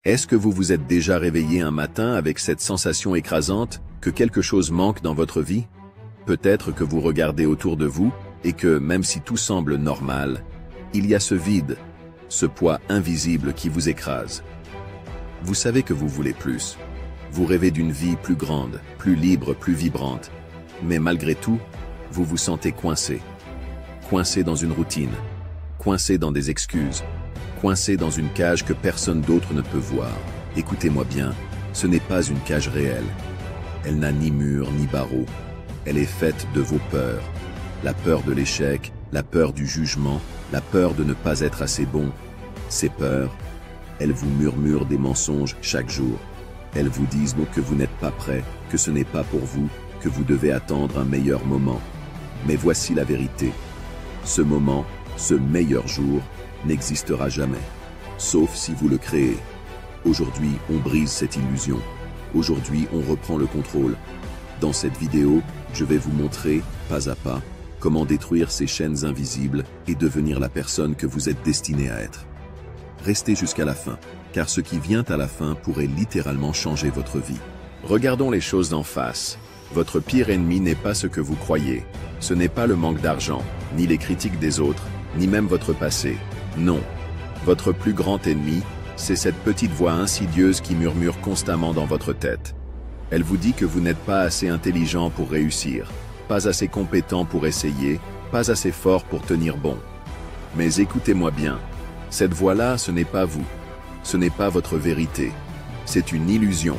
Est-ce que vous vous êtes déjà réveillé un matin avec cette sensation écrasante que quelque chose manque dans votre vie? Peut-être que vous regardez autour de vous et que, même si tout semble normal, il y a ce vide, ce poids invisible qui vous écrase. Vous savez que vous voulez plus. Vous rêvez d'une vie plus grande, plus libre, plus vibrante. Mais malgré tout, vous vous sentez coincé. Coincé dans une routine. Coincé dans des excuses. Coincé dans une cage que personne d'autre ne peut voir. Écoutez-moi bien, ce n'est pas une cage réelle. Elle n'a ni mur ni barreaux. Elle est faite de vos peurs. La peur de l'échec, la peur du jugement, la peur de ne pas être assez bon. Ces peurs, elles vous murmurent des mensonges chaque jour. Elles vous disent que vous n'êtes pas prêt, que ce n'est pas pour vous, que vous devez attendre un meilleur moment. Mais voici la vérité. Ce moment, ce meilleur jour, n'existera jamais, sauf si vous le créez. Aujourd'hui, on brise cette illusion. Aujourd'hui, on reprend le contrôle. Dans cette vidéo, je vais vous montrer, pas à pas, comment détruire ces chaînes invisibles et devenir la personne que vous êtes destiné à être. Restez jusqu'à la fin, car ce qui vient à la fin pourrait littéralement changer votre vie. Regardons les choses en face. Votre pire ennemi n'est pas ce que vous croyez. Ce n'est pas le manque d'argent, ni les critiques des autres, ni même votre passé. Non. Votre plus grand ennemi, c'est cette petite voix insidieuse qui murmure constamment dans votre tête. Elle vous dit que vous n'êtes pas assez intelligent pour réussir, pas assez compétent pour essayer, pas assez fort pour tenir bon. Mais écoutez-moi bien, cette voix-là, ce n'est pas vous. Ce n'est pas votre vérité. C'est une illusion.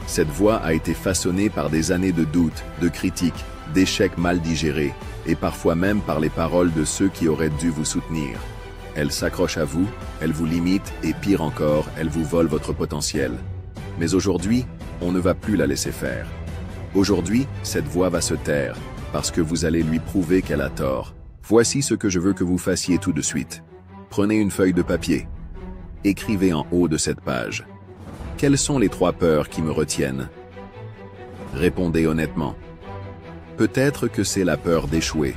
Cette voix a été façonnée par des années de doutes, de critiques, d'échecs mal digérés, et parfois même par les paroles de ceux qui auraient dû vous soutenir. Elle s'accroche à vous, elle vous limite, et pire encore, elle vous vole votre potentiel. Mais aujourd'hui, on ne va plus la laisser faire. Aujourd'hui, cette voix va se taire, parce que vous allez lui prouver qu'elle a tort. Voici ce que je veux que vous fassiez tout de suite. Prenez une feuille de papier. Écrivez en haut de cette page. Quelles sont les 3 peurs qui me retiennent? Répondez honnêtement. Peut-être que c'est la peur d'échouer.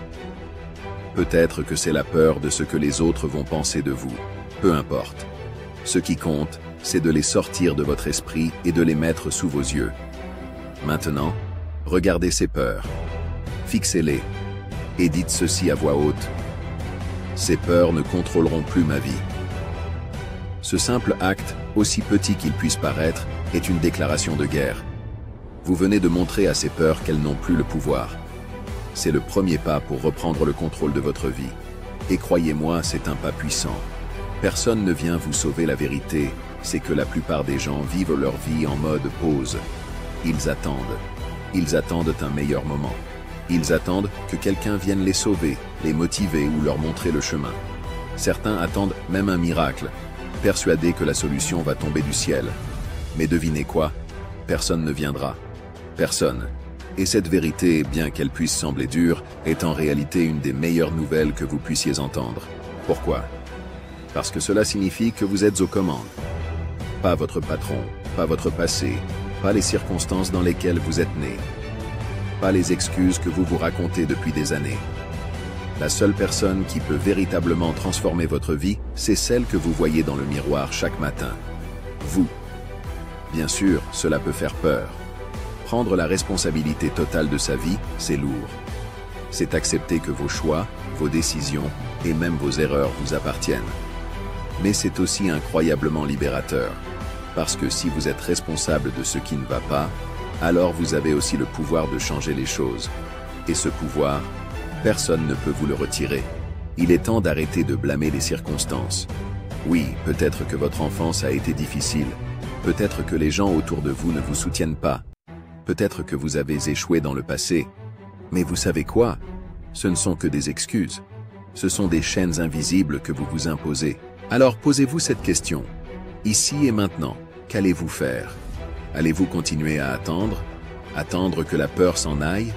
Peut-être que c'est la peur de ce que les autres vont penser de vous. Peu importe. Ce qui compte, c'est de les sortir de votre esprit et de les mettre sous vos yeux. Maintenant, regardez ces peurs. Fixez-les. Et dites ceci à voix haute. Ces peurs ne contrôleront plus ma vie. Ce simple acte, aussi petit qu'il puisse paraître, est une déclaration de guerre. Vous venez de montrer à ces peurs qu'elles n'ont plus le pouvoir. C'est le premier pas pour reprendre le contrôle de votre vie. Et croyez-moi, c'est un pas puissant. Personne ne vient vous sauver la vérité, c'est que la plupart des gens vivent leur vie en mode pause. Ils attendent. Ils attendent un meilleur moment. Ils attendent que quelqu'un vienne les sauver, les motiver ou leur montrer le chemin. Certains attendent même un miracle, persuadés que la solution va tomber du ciel. Mais devinez quoi? Personne ne viendra. Personne. Et cette vérité, bien qu'elle puisse sembler dure, est en réalité une des meilleures nouvelles que vous puissiez entendre. Pourquoi? Parce que cela signifie que vous êtes aux commandes. Pas votre patron, pas votre passé, pas les circonstances dans lesquelles vous êtes né, pas les excuses que vous vous racontez depuis des années. La seule personne qui peut véritablement transformer votre vie, c'est celle que vous voyez dans le miroir chaque matin. Vous. Bien sûr, cela peut faire peur. Prendre la responsabilité totale de sa vie, c'est lourd. C'est accepter que vos choix, vos décisions et même vos erreurs vous appartiennent. Mais c'est aussi incroyablement libérateur. Parce que si vous êtes responsable de ce qui ne va pas, alors vous avez aussi le pouvoir de changer les choses. Et ce pouvoir, personne ne peut vous le retirer. Il est temps d'arrêter de blâmer les circonstances. Oui, peut-être que votre enfance a été difficile. Peut-être que les gens autour de vous ne vous soutiennent pas. Peut-être que vous avez échoué dans le passé. Mais vous savez quoi? Ce ne sont que des excuses. Ce sont des chaînes invisibles que vous vous imposez. Alors posez-vous cette question. Ici et maintenant, qu'allez-vous faire? Allez-vous continuer à attendre? Attendre que la peur s'en aille?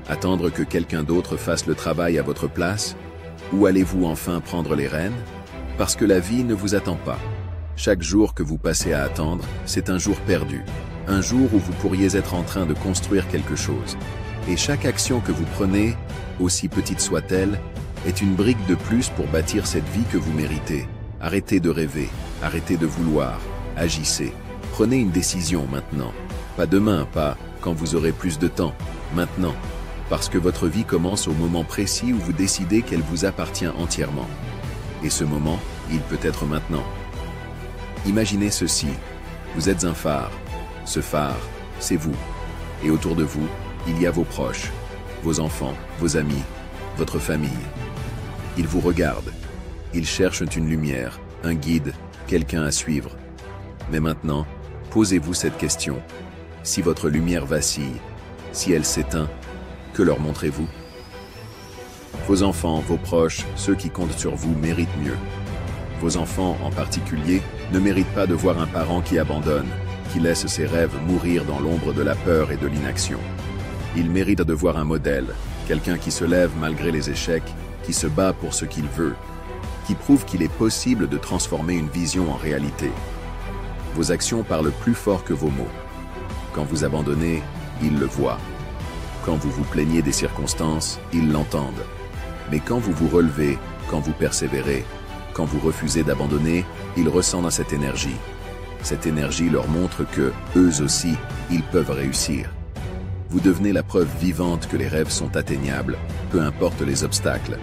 Attendre que quelqu'un d'autre fasse le travail à votre place? Ou allez-vous enfin prendre les rênes? Parce que la vie ne vous attend pas. Chaque jour que vous passez à attendre, c'est un jour perdu. Un jour où vous pourriez être en train de construire quelque chose. Et chaque action que vous prenez, aussi petite soit-elle, est une brique de plus pour bâtir cette vie que vous méritez. Arrêtez de rêver, arrêtez de vouloir, Agissez. Prenez une décision maintenant. Pas demain, pas quand vous aurez plus de temps. Maintenant. Parce que votre vie commence au moment précis où vous décidez qu'elle vous appartient entièrement. Et ce moment, il peut être maintenant. Imaginez ceci. Vous êtes un phare. Ce phare, c'est vous. Et autour de vous, il y a vos proches, vos enfants, vos amis, votre famille. Ils vous regardent. Ils cherchent une lumière, un guide, quelqu'un à suivre. Mais maintenant, posez-vous cette question. Si votre lumière vacille, si elle s'éteint, que leur montrez-vous? Vos enfants, vos proches, ceux qui comptent sur vous méritent mieux. Vos enfants, en particulier, ne méritent pas de voir un parent qui abandonne, qui laisse ses rêves mourir dans l'ombre de la peur et de l'inaction. Ils méritent de voir un modèle, quelqu'un qui se lève malgré les échecs, qui se bat pour ce qu'il veut, qui prouve qu'il est possible de transformer une vision en réalité. Vos actions parlent plus fort que vos mots. Quand vous abandonnez, ils le voient. Quand vous vous plaignez des circonstances, ils l'entendent. Mais quand vous vous relevez, quand vous persévérez, quand vous refusez d'abandonner, ils ressentent cette énergie. Cette énergie leur montre que, eux aussi, ils peuvent réussir. Vous devenez la preuve vivante que les rêves sont atteignables, peu importe les obstacles.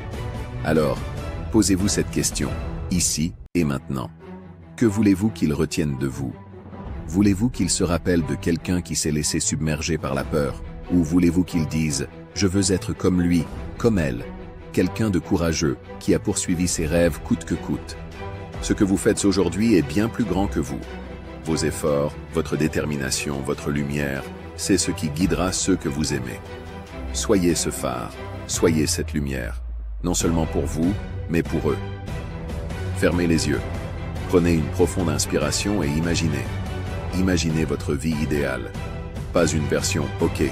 Alors, posez-vous cette question, ici et maintenant. Que voulez-vous qu'ils retiennent de vous? Voulez-vous qu'ils se rappellent de quelqu'un qui s'est laissé submerger par la peur? Ou voulez-vous qu'ils disent « Je veux être comme lui, comme elle », quelqu'un de courageux qui a poursuivi ses rêves coûte que coûte? Ce que vous faites aujourd'hui est bien plus grand que vous. Vos efforts, votre détermination, votre lumière, c'est ce qui guidera ceux que vous aimez. Soyez ce phare, soyez cette lumière, non seulement pour vous, mais pour eux. Fermez les yeux. Prenez une profonde inspiration et imaginez. Imaginez votre vie idéale. Pas une version OK,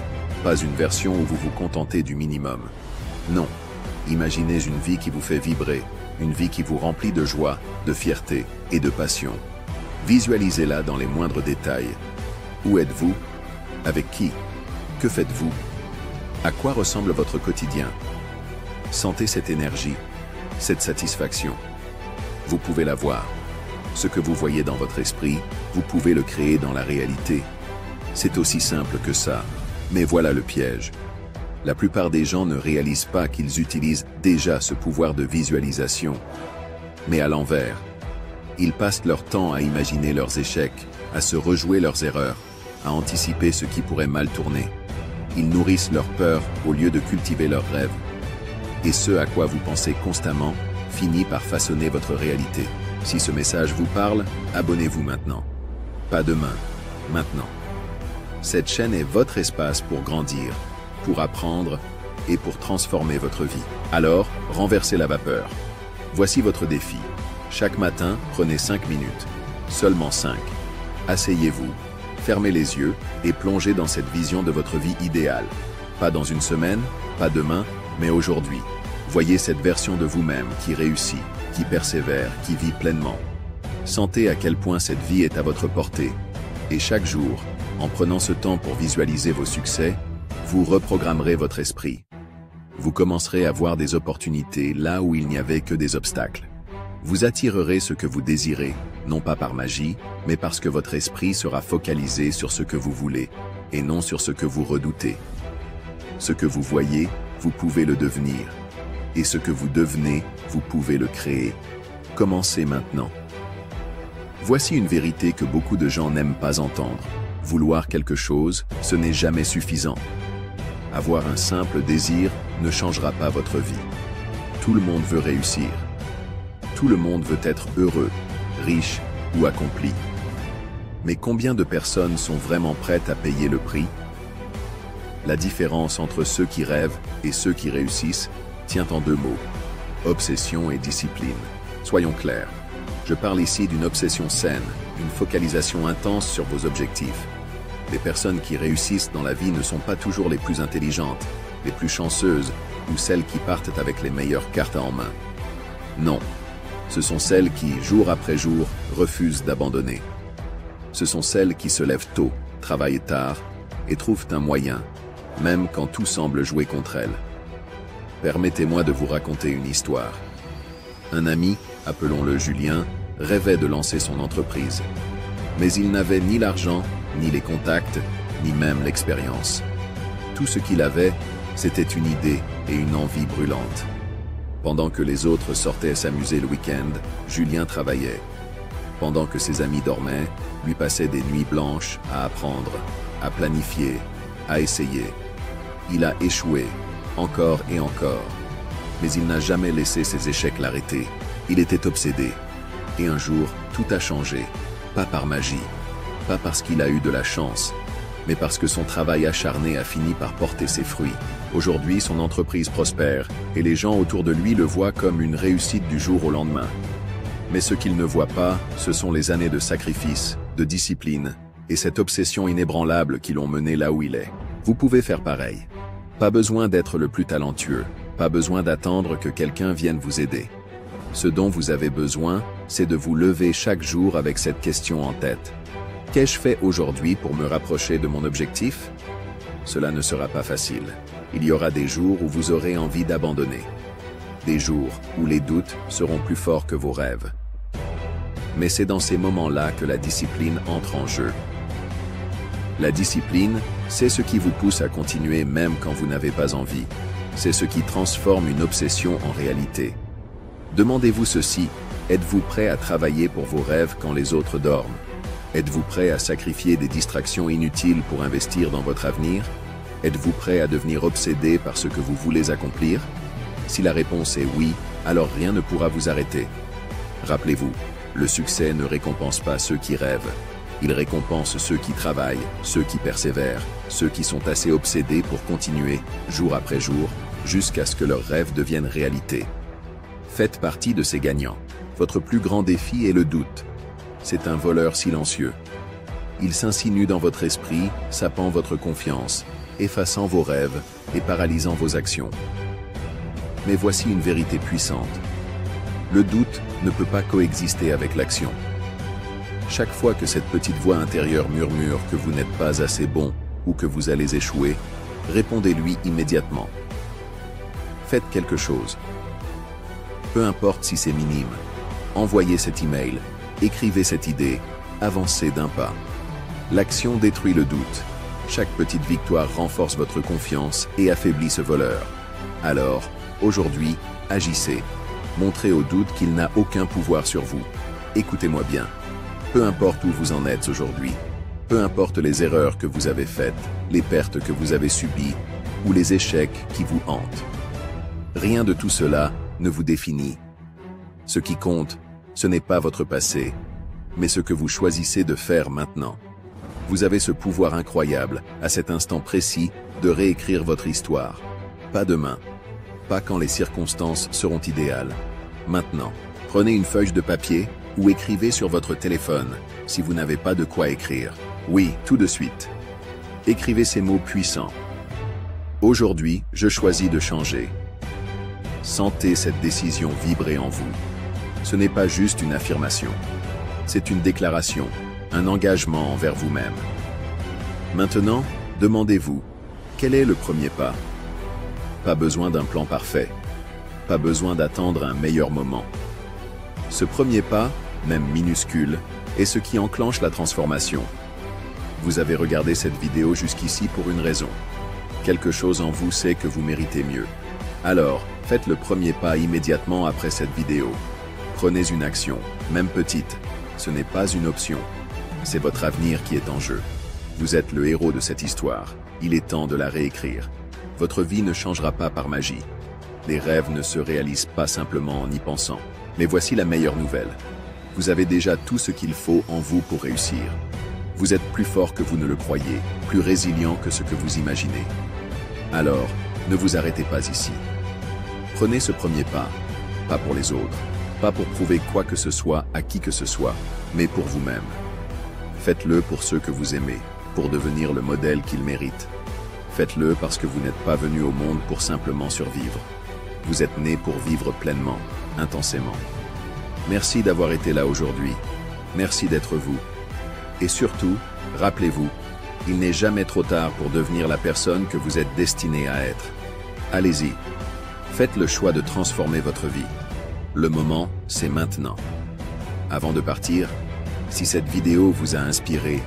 pas une version où vous vous contentez du minimum. Non. Imaginez une vie qui vous fait vibrer, une vie qui vous remplit de joie, de fierté et de passion. Visualisez-la dans les moindres détails. Où êtes-vous? Avec qui? Que faites-vous? À quoi ressemble votre quotidien? Sentez cette énergie, cette satisfaction. Vous pouvez la voir. Ce que vous voyez dans votre esprit, vous pouvez le créer dans la réalité. C'est aussi simple que ça. Mais voilà le piège. La plupart des gens ne réalisent pas qu'ils utilisent déjà ce pouvoir de visualisation. Mais à l'envers. Ils passent leur temps à imaginer leurs échecs, à se rejouer leurs erreurs, à anticiper ce qui pourrait mal tourner. Ils nourrissent leur peur au lieu de cultiver leurs rêves. Et ce à quoi vous pensez constamment finit par façonner votre réalité. Si ce message vous parle, abonnez-vous maintenant. Pas demain, maintenant. Cette chaîne est votre espace pour grandir, pour apprendre et pour transformer votre vie. Alors, renversez la vapeur. Voici votre défi. Chaque matin, prenez 5 minutes. Seulement 5. Asseyez-vous, fermez les yeux et plongez dans cette vision de votre vie idéale. Pas dans une semaine, pas demain, mais aujourd'hui. Voyez cette version de vous-même qui réussit, qui persévère, qui vit pleinement. Sentez à quel point cette vie est à votre portée. Et chaque jour, en prenant ce temps pour visualiser vos succès, vous reprogrammerez votre esprit. Vous commencerez à voir des opportunités là où il n'y avait que des obstacles. Vous attirerez ce que vous désirez, non pas par magie, mais parce que votre esprit sera focalisé sur ce que vous voulez, et non sur ce que vous redoutez. Ce que vous voyez, vous pouvez le devenir. Et ce que vous devenez, vous pouvez le créer. Commencez maintenant. Voici une vérité que beaucoup de gens n'aiment pas entendre. Vouloir quelque chose, ce n'est jamais suffisant. Avoir un simple désir ne changera pas votre vie. Tout le monde veut réussir. Tout le monde veut être heureux, riche ou accompli. Mais combien de personnes sont vraiment prêtes à payer le prix? La différence entre ceux qui rêvent et ceux qui réussissent tient en 2 mots. Obsession et discipline. Soyons clairs. Je parle ici d'une obsession saine, une focalisation intense sur vos objectifs. Les personnes qui réussissent dans la vie ne sont pas toujours les plus intelligentes, les plus chanceuses ou celles qui partent avec les meilleures cartes en main. Non. Ce sont celles qui, jour après jour, refusent d'abandonner. Ce sont celles qui se lèvent tôt, travaillent tard et trouvent un moyen, même quand tout semble jouer contre elles. Permettez-moi de vous raconter une histoire. Un ami, appelons-le Julien, rêvait de lancer son entreprise. Mais il n'avait ni l'argent, ni les contacts, ni même l'expérience. Tout ce qu'il avait, c'était une idée et une envie brûlante. Pendant que les autres sortaient s'amuser le week-end, Julien travaillait. Pendant que ses amis dormaient, lui passait des nuits blanches à apprendre, à planifier, à essayer. Il a échoué, encore et encore. Mais il n'a jamais laissé ses échecs l'arrêter. Il était obsédé. Et un jour, tout a changé. Pas par magie, pas parce qu'il a eu de la chance, mais parce que son travail acharné a fini par porter ses fruits. Aujourd'hui, son entreprise prospère, et les gens autour de lui le voient comme une réussite du jour au lendemain. Mais ce qu'ils ne voient pas, ce sont les années de sacrifice, de discipline, et cette obsession inébranlable qui l'ont mené là où il est. Vous pouvez faire pareil. Pas besoin d'être le plus talentueux, pas besoin d'attendre que quelqu'un vienne vous aider. Ce dont vous avez besoin, c'est de vous lever chaque jour avec cette question en tête. Qu'ai-je fait aujourd'hui pour me rapprocher de mon objectif? Cela ne sera pas facile. Il y aura des jours où vous aurez envie d'abandonner. Des jours où les doutes seront plus forts que vos rêves. Mais c'est dans ces moments-là que la discipline entre en jeu. La discipline, c'est ce qui vous pousse à continuer même quand vous n'avez pas envie. C'est ce qui transforme une obsession en réalité. Demandez-vous ceci, êtes-vous prêt à travailler pour vos rêves quand les autres dorment? Êtes-vous prêt à sacrifier des distractions inutiles pour investir dans votre avenir? Êtes-vous prêt à devenir obsédé par ce que vous voulez accomplir? Si la réponse est oui, alors rien ne pourra vous arrêter. Rappelez-vous, le succès ne récompense pas ceux qui rêvent. Il récompense ceux qui travaillent, ceux qui persévèrent, ceux qui sont assez obsédés pour continuer, jour après jour, jusqu'à ce que leurs rêves deviennent réalité. Faites partie de ces gagnants. Votre plus grand défi est le doute. C'est un voleur silencieux. Il s'insinue dans votre esprit, sapant votre confiance, effaçant vos rêves et paralysant vos actions. Mais voici une vérité puissante. Le doute ne peut pas coexister avec l'action. Chaque fois que cette petite voix intérieure murmure que vous n'êtes pas assez bon ou que vous allez échouer, répondez-lui immédiatement. Faites quelque chose. Peu importe si c'est minime. Envoyez cet email, écrivez cette idée, avancez d'un pas. L'action détruit le doute. Chaque petite victoire renforce votre confiance et affaiblit ce voleur. Alors, aujourd'hui, agissez. Montrez au doute qu'il n'a aucun pouvoir sur vous. Écoutez-moi bien. Peu importe où vous en êtes aujourd'hui, peu importe les erreurs que vous avez faites, les pertes que vous avez subies ou les échecs qui vous hantent. Rien de tout cela ne vous définit. Ce qui compte, ce n'est pas votre passé, mais ce que vous choisissez de faire maintenant. Vous avez ce pouvoir incroyable, à cet instant précis, de réécrire votre histoire. Pas demain, pas quand les circonstances seront idéales. Maintenant, prenez une feuille de papier ou écrivez sur votre téléphone, si vous n'avez pas de quoi écrire. Oui, tout de suite. Écrivez ces mots puissants. Aujourd'hui, je choisis de changer. Sentez cette décision vibrer en vous. Ce n'est pas juste une affirmation. C'est une déclaration, un engagement envers vous-même. Maintenant, demandez-vous, quel est le premier pas? Pas besoin d'un plan parfait. Pas besoin d'attendre un meilleur moment. Ce premier pas, même minuscule, est ce qui enclenche la transformation. Vous avez regardé cette vidéo jusqu'ici pour une raison. Quelque chose en vous sait que vous méritez mieux. Alors, faites le premier pas immédiatement après cette vidéo. Prenez une action, même petite. Ce n'est pas une option. C'est votre avenir qui est en jeu. Vous êtes le héros de cette histoire. Il est temps de la réécrire. Votre vie ne changera pas par magie. Les rêves ne se réalisent pas simplement en y pensant. Mais voici la meilleure nouvelle. Vous avez déjà tout ce qu'il faut en vous pour réussir. Vous êtes plus fort que vous ne le croyez, plus résilient que ce que vous imaginez. Alors, ne vous arrêtez pas ici. Prenez ce premier pas, pas pour les autres, pas pour prouver quoi que ce soit à qui que ce soit, mais pour vous-même. Faites-le pour ceux que vous aimez, pour devenir le modèle qu'ils méritent. Faites-le parce que vous n'êtes pas venu au monde pour simplement survivre. Vous êtes né pour vivre pleinement, intensément. Merci d'avoir été là aujourd'hui. Merci d'être vous. Et surtout, rappelez-vous, il n'est jamais trop tard pour devenir la personne que vous êtes destiné à être. Allez-y. Faites le choix de transformer votre vie. Le moment, c'est maintenant. Avant de partir, Si cette vidéo vous a inspiré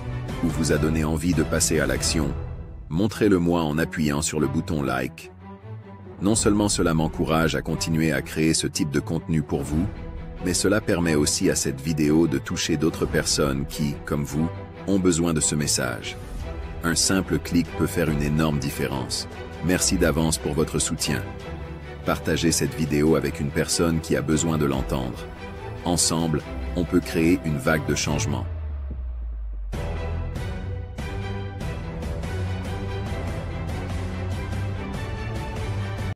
ou vous a donné envie de passer à l'action, montrez-le-moi en appuyant sur le bouton like. Non seulement cela m'encourage à continuer à créer ce type de contenu pour vous, mais cela permet aussi à cette vidéo de toucher d'autres personnes qui, comme vous, ont besoin de ce message. Un simple clic peut faire une énorme différence. Merci d'avance pour votre soutien. Partagez cette vidéo avec une personne qui a besoin de l'entendre. Ensemble, on peut créer une vague de changement.